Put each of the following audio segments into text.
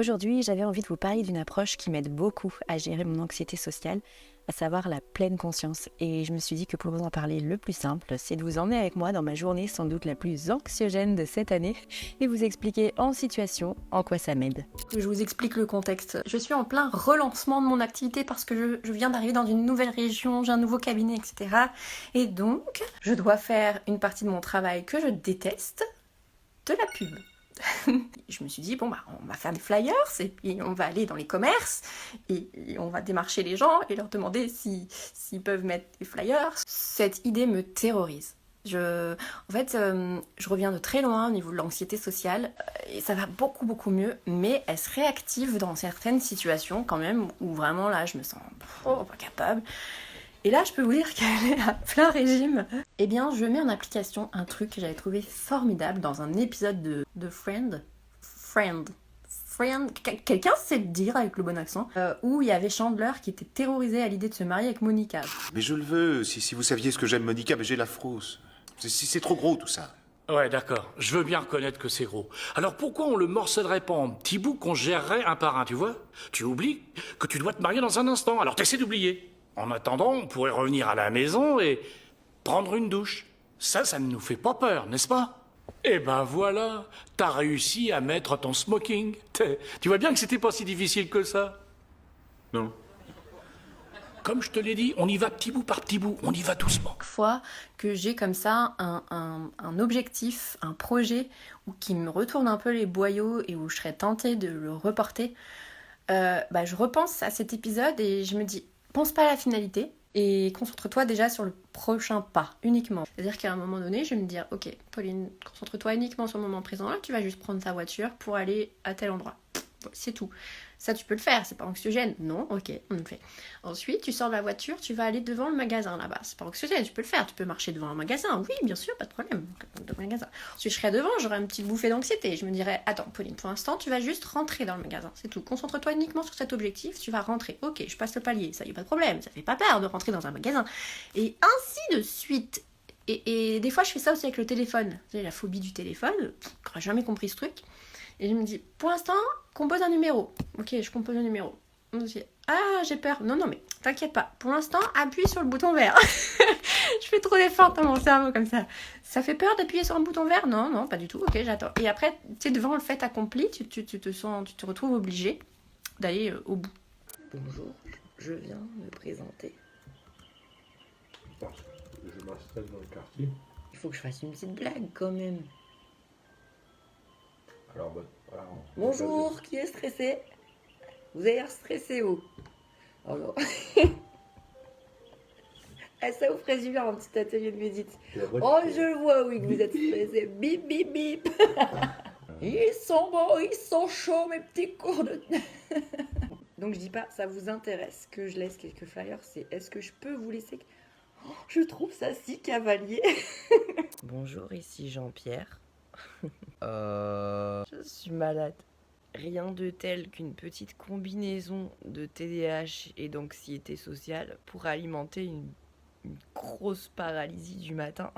Aujourd'hui, j'avais envie de vous parler d'une approche qui m'aide beaucoup à gérer mon anxiété sociale, à savoir la pleine conscience. Et je me suis dit que pour vous en parler, le plus simple, c'est de vous emmener avec moi dans ma journée sans doute la plus anxiogène de cette année et vous expliquer en situation en quoi ça m'aide. Je vous explique le contexte. Je suis en plein relancement de mon activité parce que je viens d'arriver dans une nouvelle région, j'ai un nouveau cabinet, etc. Et donc, je dois faire une partie de mon travail que je déteste, de la pub. Je me suis dit, on va faire des flyers et puis on va aller dans les commerces et on va démarcher les gens et leur demander s'ils peuvent mettre des flyers. Cette idée me terrorise. Je reviens de très loin au niveau de l'anxiété sociale et ça va beaucoup mieux, mais elle se réactive dans certaines situations quand même où vraiment là je me sens pas capable. Et là, je peux vous dire qu'elle est à plein régime. Eh bien, je mets en application un truc que j'avais trouvé formidable dans un épisode de Friend. Quelqu'un sait le dire avec le bon accent, où il y avait Chandler qui était terrorisé à l'idée de se marier avec Monica. Mais je le veux, si vous saviez ce que j'aime Monica, mais j'ai la frousse. C'est trop gros tout ça. Ouais, d'accord. Je veux bien reconnaître que c'est gros. Alors pourquoi on le morcellerait pas en petits bouts qu'on gérerait un par un, tu vois? Tu oublies que tu dois te marier dans un instant, alors t'essaies d'oublier. En attendant, on pourrait revenir à la maison et prendre une douche. Ça ne nous fait pas peur, n'est-ce pas? Eh ben voilà, t'as réussi à mettre ton smoking. Tu vois bien que c'était pas si difficile que ça. Non. Comme je te l'ai dit, on y va petit bout par petit bout, on y va doucement. Chaque fois que j'ai comme ça un objectif, un projet qui me retourne un peu les boyaux et où je serais tentée de le reporter, je repense à cet épisode et je me dis, pense pas à la finalité et concentre-toi déjà sur le prochain pas, uniquement. C'est-à-dire qu'à un moment donné, je vais me dire, ok, Pauline, concentre-toi uniquement sur le moment présent, là, tu vas juste prendre ta voiture pour aller à tel endroit. C'est tout. Ça, tu peux le faire, c'est pas anxiogène. Non, ok, on le fait. Ensuite, tu sors de la voiture, tu vas aller devant le magasin là-bas. C'est pas anxiogène, tu peux le faire. Tu peux marcher devant un magasin. Oui, bien sûr, pas de problème. Devant le magasin. Ensuite, je serais devant, j'aurais une petite bouffée d'anxiété. Je me dirais, attends, Pauline, pour l'instant, tu vas juste rentrer dans le magasin. C'est tout. Concentre-toi uniquement sur cet objectif. Tu vas rentrer. Ok, je passe le palier. Ça y est, pas de problème. Ça fait pas peur de rentrer dans un magasin. Et ainsi de suite. Et des fois, je fais ça aussi avec le téléphone. Vous savez, la phobie du téléphone. J'aurais jamais compris ce truc. Et je me dis, pour l'instant, compose un numéro. Ok, je compose un numéro. On me dit, ah, j'ai peur. Non, mais t'inquiète pas. Pour l'instant, appuie sur le bouton vert. Je fais trop d'efforts dans mon cerveau comme ça. Ça fait peur d'appuyer sur un bouton vert? Non, pas du tout. Ok, j'attends. Et après, tu sais, devant le fait accompli, tu te retrouves obligé d'aller au bout. Bonjour, je viens me présenter. Parce que je m'installe dans le quartier. Il faut que je fasse une petite blague quand même. Alors, voilà. Bonjour, qui est stressé? Vous avez l'air stressé, oh. Alors, ça vous ferait du bien un petit atelier de médite. Oh, je le vois, oui, que vous êtes stressé. Bip, bip, bip. Ils sont beaux, ils sont chauds, mes petits cours de... Donc, je dis pas, ça vous intéresse que je laisse quelques flyers, c'est est-ce que je peux vous laisser... Oh, je trouve ça si cavalier. Bonjour, ici Jean-Pierre. Je suis malade. Rien de tel qu'une petite combinaison de TDAH et d'anxiété sociale pour alimenter une grosse paralysie du matin.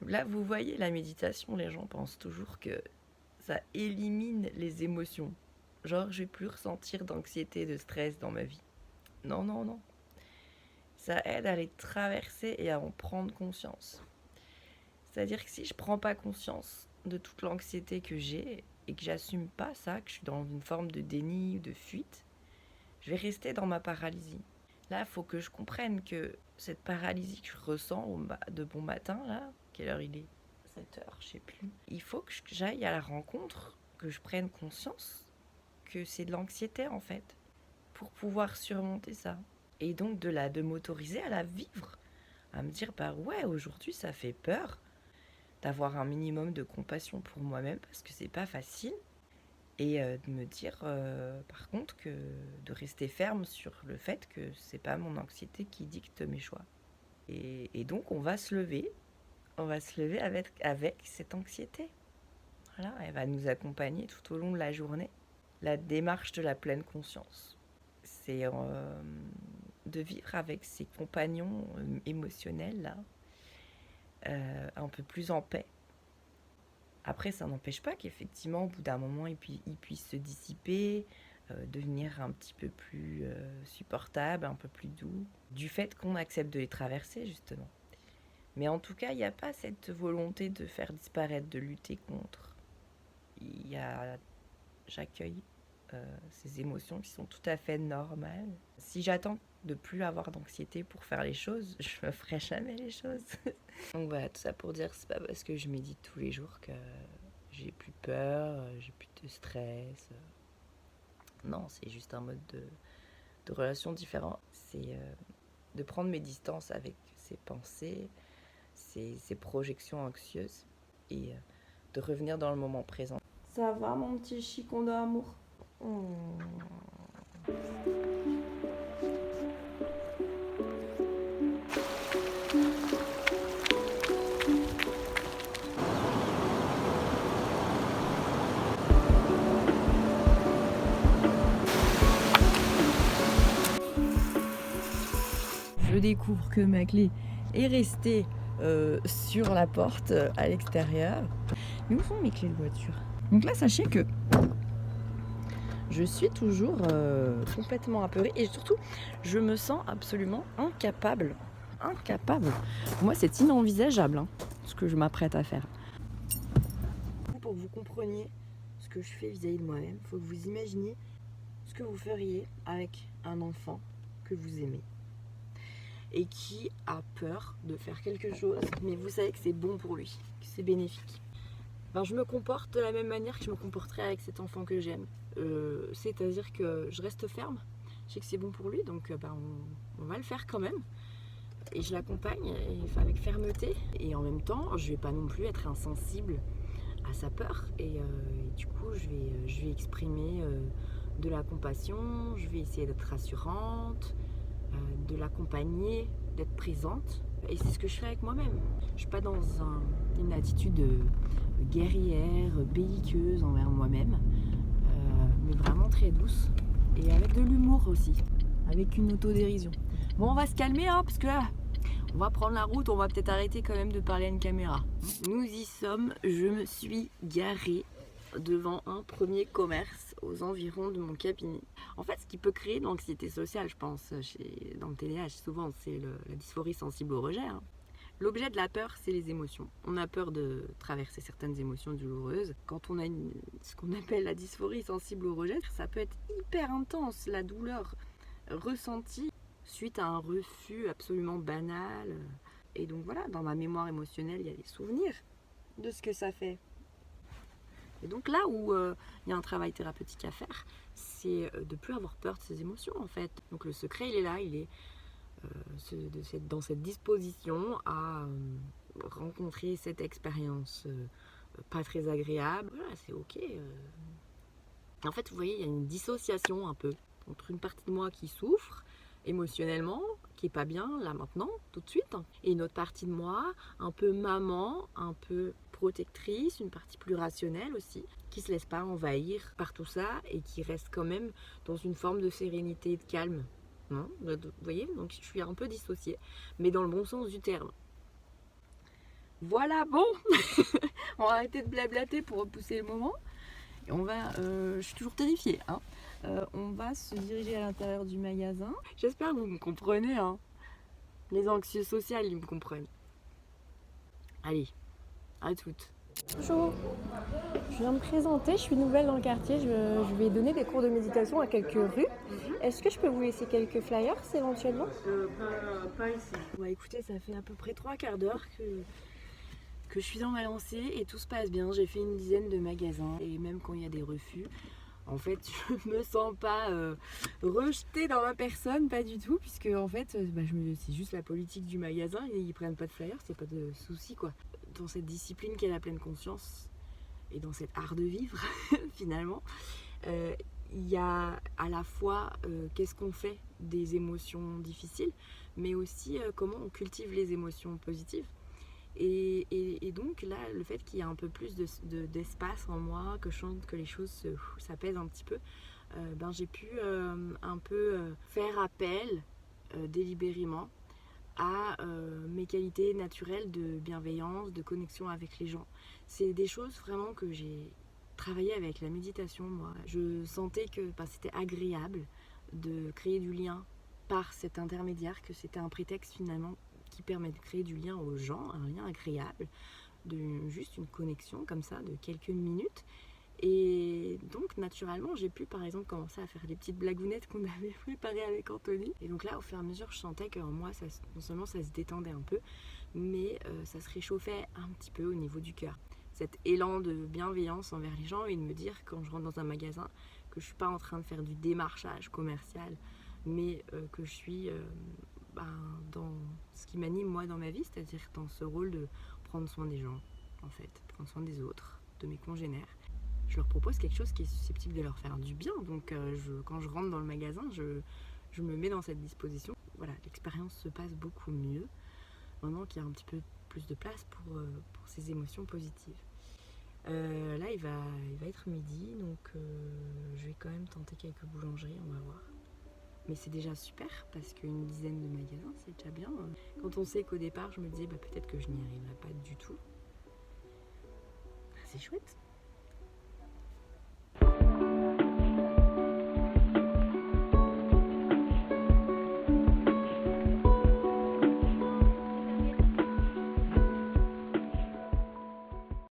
Là, vous voyez, la méditation, les gens pensent toujours que ça élimine les émotions. Genre, je vais plus ressentir d'anxiété, de stress dans ma vie. Non. Ça aide à les traverser et à en prendre conscience. C'est-à-dire que si je prends pas conscience de toute l'anxiété que j'ai et que j'assume pas ça, que je suis dans une forme de déni ou de fuite, je vais rester dans ma paralysie. Là, il faut que je comprenne que cette paralysie que je ressens de bon matin, là, quelle heure il est? 7 heures, je sais plus. Il faut que j'aille à la rencontre, que je prenne conscience que c'est de l'anxiété en fait, pour pouvoir surmonter ça. Et donc de m'autoriser à la vivre, à me dire, ouais, aujourd'hui ça fait peur, d'avoir un minimum de compassion pour moi-même parce que c'est pas facile et de me dire par contre que de rester ferme sur le fait que c'est pas mon anxiété qui dicte mes choix et donc on va se lever avec cette anxiété. Voilà, elle va nous accompagner tout au long de la journée. La démarche de la pleine conscience, c'est de vivre avec ses compagnons émotionnels là, un peu plus en paix, Après, ça n'empêche pas qu'effectivement, au bout d'un moment, il puisse se dissiper, devenir un petit peu plus supportable, un peu plus doux, du fait qu'on accepte de les traverser, justement. Mais en tout cas, il n'y a pas cette volonté de faire disparaître, de lutter contre. J'accueille ces émotions qui sont tout à fait normales. Si j'attends de plus avoir d'anxiété pour faire les choses, je ne ferai jamais les choses. Donc voilà, tout ça pour dire, c'est pas parce que je médite tous les jours que j'ai plus peur, j'ai plus de stress. Non, c'est juste un mode de relation différent. C'est de prendre mes distances avec ces pensées, ces projections anxieuses et de revenir dans le moment présent. Ça va mon petit chicon d'amour? Je découvre que ma clé est restée sur la porte à l'extérieur. Mais où sont mes clés de voiture? Donc là, sachez que je suis toujours complètement apeurée et surtout, je me sens absolument incapable. Pour moi, c'est inenvisageable ce que je m'apprête à faire. Pour que vous compreniez ce que je fais vis-à-vis de moi-même, il faut que vous imaginiez ce que vous feriez avec un enfant que vous aimez et qui a peur de faire quelque chose, mais vous savez que c'est bon pour lui, que c'est bénéfique. Je me comporte de la même manière que je me comporterais avec cet enfant que j'aime. C'est-à-dire que je reste ferme, je sais que c'est bon pour lui, donc on va le faire quand même. Et je l'accompagne avec fermeté. Et en même temps, je vais pas non plus être insensible à sa peur. Et du coup, je vais exprimer de la compassion, je vais essayer d'être rassurante, de l'accompagner, d'être présente. Et c'est ce que je fais avec moi-même. Je suis pas dans une attitude guerrière, belliqueuse envers moi-même, mais vraiment très douce. Et avec de l'humour aussi, avec une autodérision. Bon, on va se calmer, parce que là, on va prendre la route, on va peut-être arrêter quand même de parler à une caméra. Nous y sommes, je me suis garée devant un premier commerce aux environs de mon cabinet. En fait, ce qui peut créer de l'anxiété sociale, je pense, dans le TDAH, souvent, c'est la dysphorie sensible au rejet. L'objet de la peur, c'est les émotions. On a peur de traverser certaines émotions douloureuses. Quand on a ce qu'on appelle la dysphorie sensible au rejet, ça peut être hyper intense, la douleur ressentie suite à un refus absolument banal. Et donc voilà, dans ma mémoire émotionnelle, il y a des souvenirs de ce que ça fait. Et donc là où il y a un travail thérapeutique à faire, c'est de ne plus avoir peur de ces émotions en fait. Donc le secret, il est là, il est dans cette disposition à rencontrer cette expérience pas très agréable. Voilà, c'est ok. En fait, vous voyez, il y a une dissociation un peu entre une partie de moi qui souffre émotionnellement, qui est pas bien là maintenant, tout de suite, et une autre partie de moi, un peu maman, un peu protectrice, une partie plus rationnelle aussi, qui se laisse pas envahir par tout ça et qui reste quand même dans une forme de sérénité et de calme. Vous voyez, donc je suis un peu dissociée, mais dans le bon sens du terme. Voilà, bon, on va arrêter de blablater pour repousser le moment. Et on va, je suis toujours terrifiée, on va se diriger à l'intérieur du magasin. J'espère que vous me comprenez, Les anxieux sociaux, ils me comprennent. Allez, à toutes. Bonjour, je viens me présenter, je suis nouvelle dans le quartier, je vais donner des cours de méditation à quelques rues. Est-ce que je peux vous laisser quelques flyers éventuellement? Pas ici. Écoutez, ça fait à peu près 3/4 d'heure que je suis dans ma lancée et tout se passe bien. J'ai fait une dizaine de magasins et même quand il y a des refus, en fait, je me sens pas rejetée dans ma personne, pas du tout, puisque en fait, c'est juste la politique du magasin, ils prennent pas de flyers, c'est pas de souci quoi. Dans cette discipline qu'est la pleine conscience et dans cet art de vivre finalement, il y a à la fois qu'est-ce qu'on fait des émotions difficiles, mais aussi comment on cultive les émotions positives. Et donc là, le fait qu'il y ait un peu plus d'espace en moi, que je sente que les choses s'apaisent un petit peu, j'ai pu un peu faire appel délibérément à mes qualités naturelles de bienveillance, de connexion avec les gens. C'est des choses vraiment que j'ai travaillé avec la méditation, moi. Je sentais que c'était agréable de créer du lien par cet intermédiaire, que c'était un prétexte finalement qui permet de créer du lien aux gens, un lien agréable, juste une connexion comme ça de quelques minutes. Et donc naturellement j'ai pu par exemple commencer à faire des petites blagounettes qu'on avait préparées avec Anthony. Et donc là au fur et à mesure je sentais qu'en moi non seulement ça se détendait un peu, mais ça se réchauffait un petit peu au niveau du cœur. Cet élan de bienveillance envers les gens et de me dire quand je rentre dans un magasin que je suis pas en train de faire du démarchage commercial, mais que je suis dans ce qui m'anime moi dans ma vie, c'est-à-dire dans ce rôle de prendre soin des gens en fait, prendre soin des autres, de mes congénères. Je leur propose quelque chose qui est susceptible de leur faire du bien. Donc quand je rentre dans le magasin, je me mets dans cette disposition. Voilà, l'expérience se passe beaucoup mieux. Vraiment qu'il y a un petit peu plus de place pour ces émotions positives. Là, il va être midi, donc je vais quand même tenter quelques boulangeries, on va voir. Mais c'est déjà super, parce qu'une dizaine de magasins, c'est déjà bien. Quand on sait qu'au départ, je me disais peut-être que je n'y arriverai pas du tout. C'est chouette.